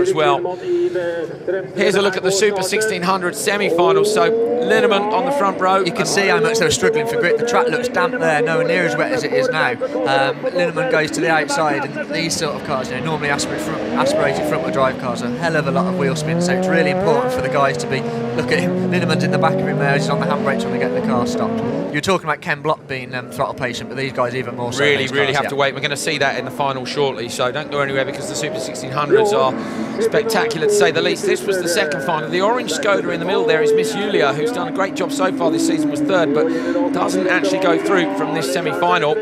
as well. Here's a look at the Super 1600 semi-final. So Linneman on the front row. You can see how much they were struggling for grip. The track looks damp there, nowhere near as wet as it is now. Linneman goes to the outside, and these sort of cars, normally aspirated front-wheel drive cars, a hell of a lot of wheel spin. So it's really important for the guys to be. Look at him. Linneman's in the back of him there. He's on the handbrakes when they get the car stopped. You're talking about Ken Block being throttle patient, but these guys even more so. Really have to wait. We're going to see that in the final shortly, so don't go anywhere because the Super 1600s are spectacular to say the least. This was the second final. The orange Skoda in the middle there is Miss Julia, who's done a great job so far this season, was third, but doesn't actually go through from this semi-final.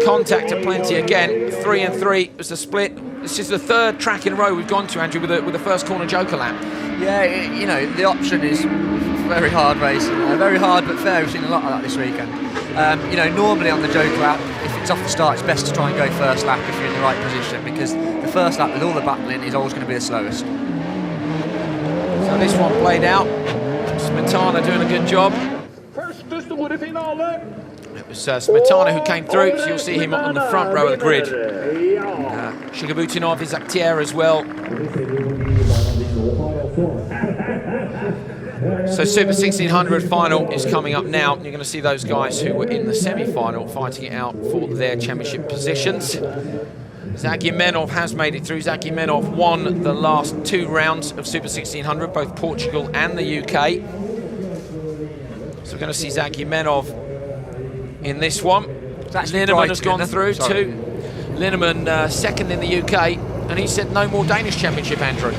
Contact aplenty again. 3 and 3 was the split. This is the third track in a row we've gone to, Andrew, with the first corner Joker lap. Yeah, the option is very hard racing. Very hard but fair. We've seen a lot of that this weekend. Normally on the Joker lap, if it's off the start, it's best to try and go first lap if you're in the right position, because the first lap with all the battling is always going to be the slowest. So this one played out. Smetana doing a good job. It was Smetana who came through, so you'll see him on the front row of the grid. Shigabutinov is Actier as well. So Super 1600 final is coming up now. You're going to see those guys who were in the semi-final fighting it out for their championship positions. Zagimenov has made it through. Zagimenov won the last 2 rounds of Super 1600, both Portugal and the UK. So we're going to see Zagimenov in this one. Linneman has gone through too. Linneman second in the UK, and he said no more Danish championship, Andrew.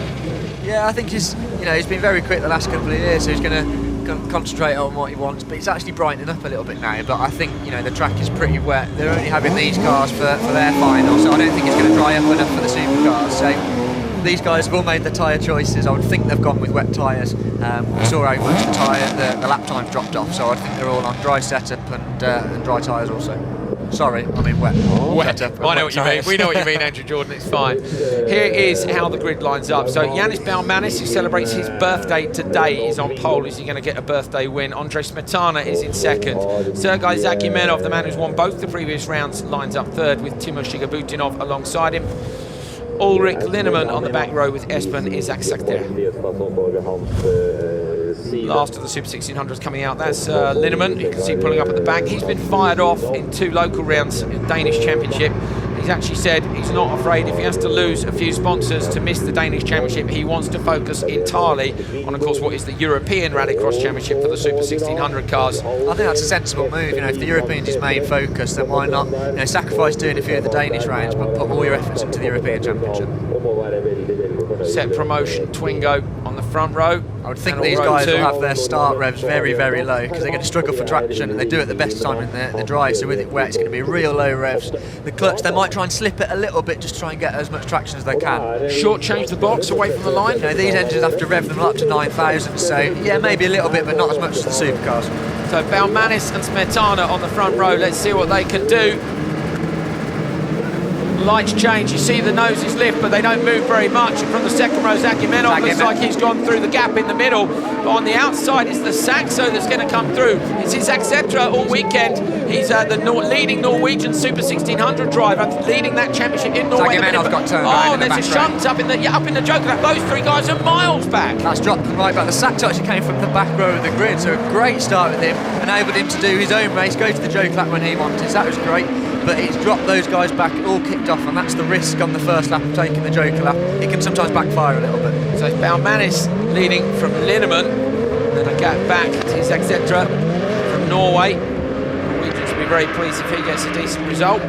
Yeah, I think he's been very quick the last couple of years, so he's going to concentrate on what he wants, but he's actually brightening up a little bit now. But I think the track is pretty wet. They're only having these cars for their final, so I don't think it's going to dry up enough for the supercars. So these guys have all made their tyre choices. I would think they've gone with wet tyres. We saw how much the lap times dropped off, so I think they're all on dry setup and dry tyres also. Sorry, I mean wet. Wet. I know what you mean. We know what you mean, Andrew Jordan. It's fine. Here is how the grid lines up. So Yanis Balmanis, who celebrates his birthday today, is on pole. Is he going to get a birthday win? Andrei Smetana is in second. Sergei Zagimenov, the man who's won both the previous rounds, lines up third with Timo Shigabutinov alongside him. Ulrich Linneman on the back row with Espen Isaac Sakter. Last of the Super 1600s coming out. That's Linneman. You can see pulling up at the back. He's been fired off in 2 local rounds in the Danish Championship. He's actually said he's not afraid if he has to lose a few sponsors to miss the Danish Championship. He wants to focus entirely on, of course, what is the European Rallycross Championship for the Super 1600 cars. I think that's a sensible move. If the European's his main focus, then why not sacrifice doing a few of the Danish rounds, but put all your efforts into the European Championship. Set promotion Twingo on the front row. I would think these guys will have their start revs very, very low, because they're going to struggle for traction, and they do it the best time in the drive, so with it wet it's going to be real low revs. The clutch, they might try and slip it a little bit just to try and get as much traction as they can. Short change the box away from the line. These engines have to rev them up to 9,000, so yeah, maybe a little bit, but not as much as the supercars. So Balmanis and Smetana on the front row. Let's see what they can do. Lights change, you see the noses lift, but they don't move very much. From the second row, Zagimenov looks like he's gone through the gap in the middle. But on the outside, it's the Saxo that's going to come through. It's Isaac Septra all weekend. He's the leading Norwegian Super 1600 driver, leading that championship in Norway. Zagimenov's got turned and there's a shunt up in the Joker. Those 3 guys are miles back. That's dropped them right back. The Saxo actually came from the back row of the grid, so a great start with him. Enabled him to do his own race, go to the Joker lap when he wanted. That was great. But it's dropped those guys back, all kicked off, and that's the risk on the first lap of taking the Joker lap. It can sometimes backfire a little bit. So it's Balmanis leading from Linneman, then a gap back to Isaac Septra from Norway. Norwegians will be very pleased if he gets a decent result.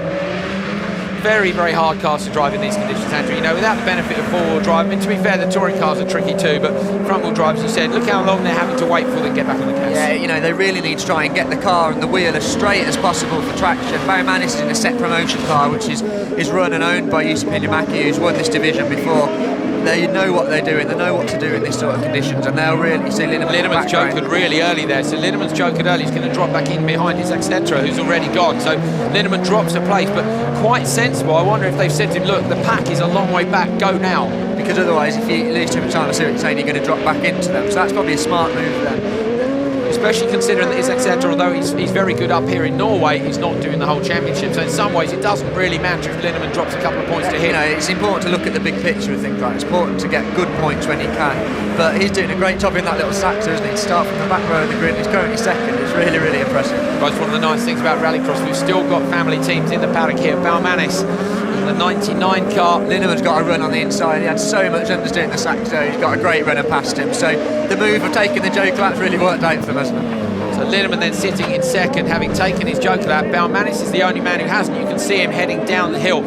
Very, very hard cars to drive in these conditions, Andrew. Without the benefit of four-wheel drive. I mean, to be fair, the touring cars are tricky too, but front-wheel drive, as you said, look how long they're having to wait before they get back on the gas. Yeah, they really need to try and get the car and the wheel as straight as possible for traction. Baumanis is in a set promotion car, which is run and owned by Jussi Pinnimäki, who's won this division before. They know what they're doing, they know what to do in this sort of conditions, and they'll really see Linneman's jokered really early there, so Linneman's jokered early. He's going to drop back in behind his Accentra, who's already gone, so Linneman drops a place, but quite sensible. I wonder if they've said to him, look, the pack is a long way back, go now. Because otherwise, if you lose too much time, I see what you're saying, you're going to drop back into them, so that's probably a smart move then. It's especially considering that Izek, although he's very good up here in Norway, he's not doing the whole championship. So in some ways, it doesn't really matter if Linneman drops a couple of points to him. You know, it's important to look at the big picture of things like that. It's important to get good points when he can. But he's doing a great job in that little sector, isn't he? To start from the back row of the grid, he's currently second. It's really, really impressive. That's one of the nice things about Rallycross. We've still got family teams in the paddock here. Balmanis in the 99 car. Linneman's got a run on the inside. He had so much understeer in the sector. He's got a great runner past him. So the move of taking the joker lap's really worked out for them, hasn't it? So Linneman then sitting in second, having taken his joker lap. Balmanis is the only man who hasn't. You can see him heading down the hill.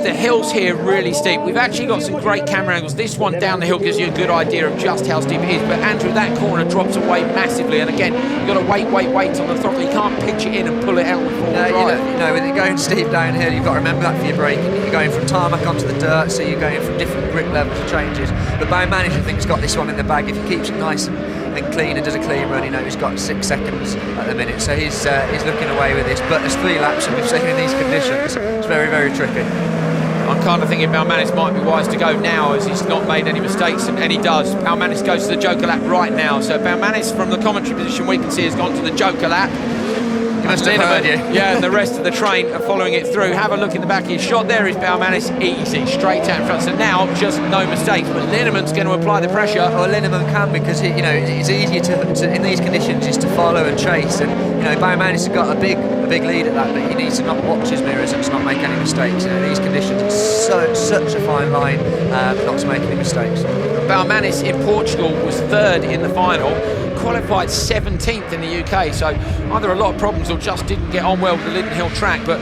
The hills here really steep. We've actually got some great camera angles. This one down the hill gives you a good idea of just how steep it is. But Andrew, that corner drops away massively. And again, you've got to wait on the throttle. You can't pitch it in and pull it out with forward drive. You know, with it going steep downhill, you've got to remember that for your braking. You're going from tarmac onto the dirt, so you're going from different grip levels and changes. But Balmanis, I think, has got this one in the bag. If he keeps it nice and clean and does a clean run, you know, he's got 6 seconds at the minute. So he's looking away with this. But there's 3 laps, and we've seen in these conditions, it's very, very tricky. I'm kind of thinking Balmanis might be wise to go now, as he's not made any mistakes, and he does. Balmanis goes to the joker lap right now. So Balmanis, from the commentary position we can see, has gone to the joker lap. He must have heard you. Yeah, and the rest of the train are following it through. Have a look in the back of his shot. There is Balmanis, easy, straight out in front. So now, just no mistakes. But Linneman's going to apply the pressure. Well, Linneman can, because you know, it's easier to in these conditions is to follow and chase. And you know, Balmanis has got a big lead at that, but he needs to not watch his mirrors and to not make any mistakes. You know, in these conditions, it's such a fine line not to make any mistakes. Balmanis in Portugal was 3rd in the final. Qualified 17th in the UK, so either a lot of problems or just didn't get on well with the Linden Hill track. But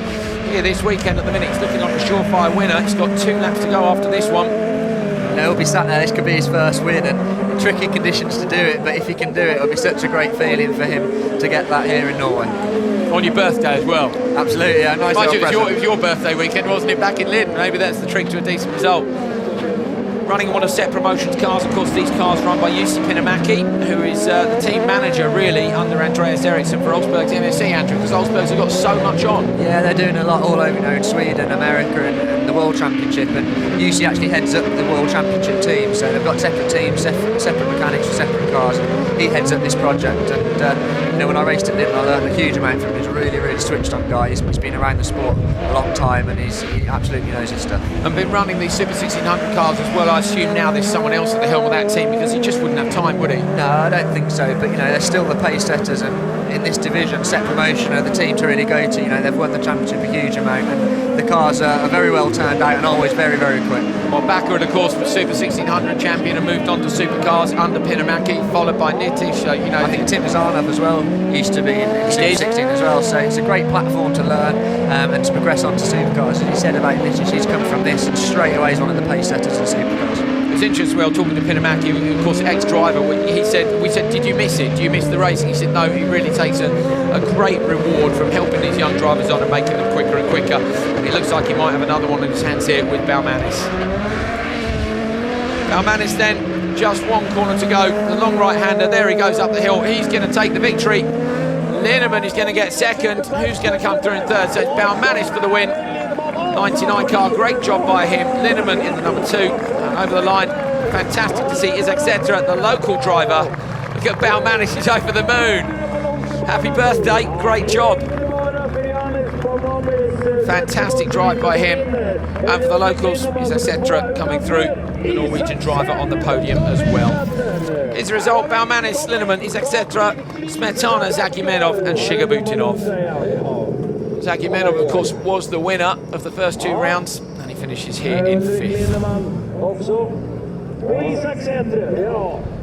here this weekend at the minute, he's looking like a surefire winner. He's got 2 laps to go after this one. You know, he'll be sat there, this could be his first win, and tricky conditions to do it, but if he can do it, it'll be such a great feeling for him to get that here in Norway. On your birthday as well. Absolutely, yeah, nice little present. It was your birthday weekend, wasn't it, back in Linden? Maybe that's the trick to a decent result. Running one of Set Promotions cars, of course, these cars run by Jussi Pinamäki, who is the team manager, really, under Andreas Eriksson for Olsberg's MSC, Andrew, because Olsberg's have got so much on. Yeah, they're doing a lot all over, you know, in Sweden, America, and the World Championship, and Jussi actually heads up the World Championship team, so they've got separate teams, separate mechanics for separate cars, and he heads up this project, and you know, when I raced at Linden, I learned a huge amount from him. He's a really, really switched on guy. He's been around the sport a long time, and he absolutely knows his stuff. And been running these Super 1600 cars as well. I assume now there's someone else at the helm of that team, because he just wouldn't have time, would he? No, I don't think so, but you know, they're still the pace setters, and in this division, Set Promotion are the team to really go to. You know, they've won the championship a huge amount, and the cars are very well turned out and always very, very quick. Well, Bakker, of course, was Super 1600 champion and moved on to supercars under Pinamäki, followed by Nitish. So, you know, I think Tim Zarnov as well used to be in Super 16 as well. So it's a great platform to learn and to progress on to supercars. As he said about Nitish, he's come from this and straight away is one of the pace setters in supercars. It was interesting, well, talking to Pinamäki, of course, ex-driver, we said, did you miss it? Do you miss the racing? He said, no, he really takes a great reward from helping these young drivers on and making them quicker and quicker. And it looks like he might have another one in his hands here with Balmanis. Balmanis then, just one corner to go. The long right-hander, there he goes up the hill. He's going to take the victory. Linneman is going to get second. Who's going to come through in third? So it's Balmanis for the win. 99 car, great job by him. Linneman in the number 2, over the line. Fantastic to see Etc. the local driver. Look at Balmanis, he's over the moon. Happy birthday, great job. Fantastic drive by him. And for the locals, Etc. coming through, the Norwegian driver on the podium as well. Here's the result: Balmanis, Linneman, Etc. Smetana, Zagimenov and Shigabutinov. Zagimenov, of course, was the winner of the first 2 rounds, and he finishes here in 5th.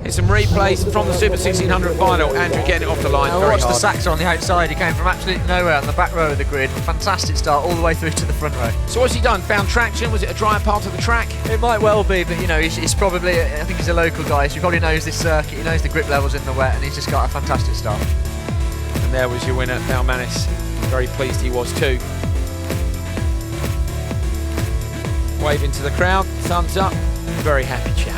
Here's some replays from the Super 1600 final. Andrew getting it off the line. Watch the Saxon on the outside. He came from absolutely nowhere on the back row of the grid. Fantastic start all the way through to the front row. So what's he done? Found traction? Was it a drier part of the track? It might well be, but you know, he's probably, I think he's a local guy, so he probably knows this circuit, he knows the grip levels in the wet, and he's just got a fantastic start. And there was your winner, Balmanis. Very pleased he was too. Waving to the crowd, thumbs up, very happy chap.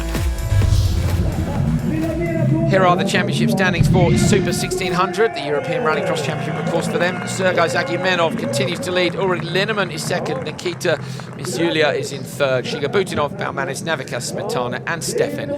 Here are the championship standings for Super 1600, the European Rallycross Championship, of course, for them. Sergei Zagimenov continues to lead. Ulrich Linneman is second. Nikita Misulia is in third. Shigabutinov, Balmanis, Navika, Smetana and Stefan.